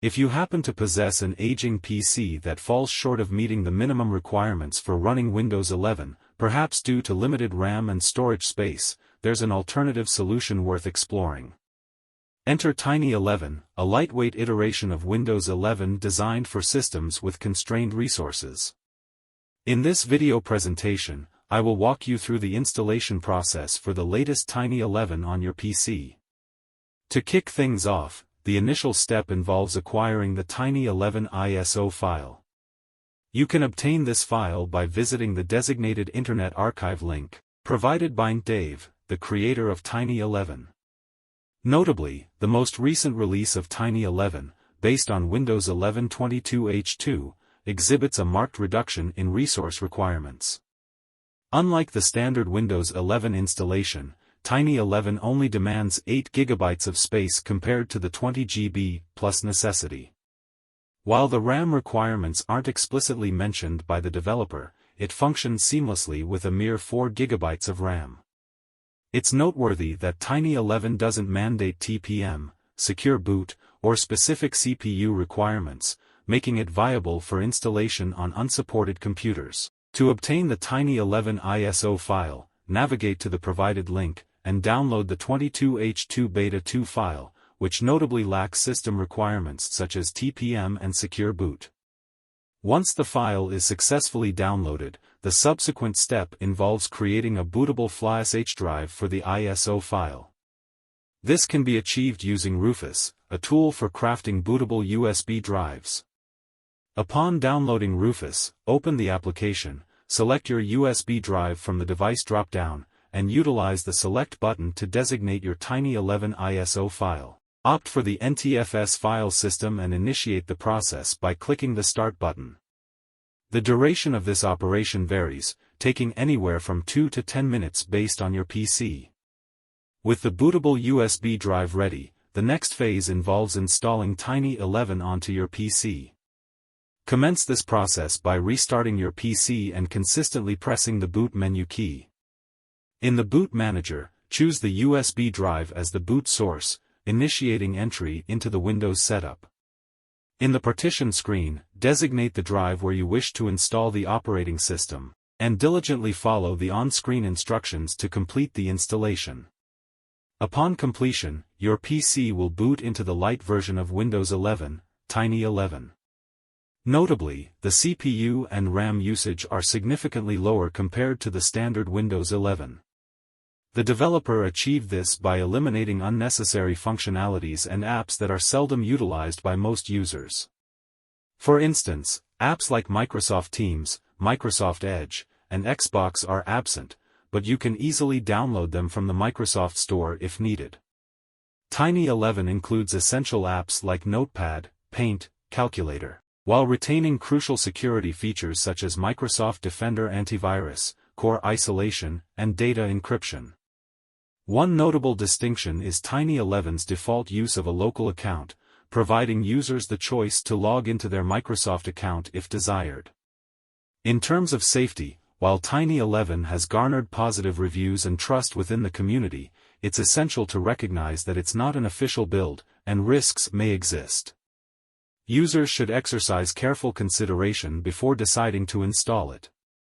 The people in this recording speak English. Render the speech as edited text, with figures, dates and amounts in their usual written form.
If you happen to possess an aging PC that falls short of meeting the minimum requirements for running Windows 11, perhaps due to limited RAM and storage space, there's an alternative solution worth exploring. Enter Tiny 11, a lightweight iteration of Windows 11 designed for systems with constrained resources. In this video presentation, I will walk you through the installation process for the latest Tiny 11 on your PC. To kick things off, the initial step involves acquiring the Tiny 11 ISO file. You can obtain this file by visiting the designated Internet Archive link, provided by Dave, the creator of Tiny 11. Notably, the most recent release of Tiny 11, based on Windows 11 22H2, exhibits a marked reduction in resource requirements. Unlike the standard Windows 11 installation, Tiny 11 only demands 8 GB of space compared to the 20 GB plus necessity. While the RAM requirements aren't explicitly mentioned by the developer, it functions seamlessly with a mere 4 GB of RAM. It's noteworthy that Tiny 11 doesn't mandate TPM, secure boot, or specific CPU requirements, making it viable for installation on unsupported computers. To obtain the Tiny 11 ISO file, navigate to the provided link, and download the 22H2 Beta 2 file, which notably lacks system requirements such as TPM and secure boot. Once the file is successfully downloaded, the subsequent step involves creating a bootable FlashSH drive for the ISO file. This can be achieved using Rufus, a tool for crafting bootable USB drives. Upon downloading Rufus, open the application, select your USB drive from the device drop-down, and utilize the Select button to designate your Tiny 11 ISO file. Opt for the NTFS file system and initiate the process by clicking the Start button. The duration of this operation varies, taking anywhere from 2 to 10 minutes based on your PC. With the bootable USB drive ready, the next phase involves installing Tiny 11 onto your PC. Commence this process by restarting your PC and consistently pressing the boot menu key. In the Boot Manager, choose the USB drive as the boot source, initiating entry into the Windows setup. In the partition screen, designate the drive where you wish to install the operating system, and diligently follow the on-screen instructions to complete the installation. Upon completion, your PC will boot into the Lite version of Windows 11, Tiny 11. Notably, the CPU and RAM usage are significantly lower compared to the standard Windows 11. The developer achieved this by eliminating unnecessary functionalities and apps that are seldom utilized by most users. For instance, apps like Microsoft Teams, Microsoft Edge, and Xbox are absent, but you can easily download them from the Microsoft Store if needed. Tiny 11 includes essential apps like Notepad, Paint, Calculator, while retaining crucial security features such as Microsoft Defender antivirus, core isolation, and data encryption. One notable distinction is Tiny 11's default use of a local account, providing users the choice to log into their Microsoft account if desired. In terms of safety, while Tiny 11 has garnered positive reviews and trust within the community, it's essential to recognize that it's not an official build, and risks may exist. Users should exercise careful consideration before deciding to install it.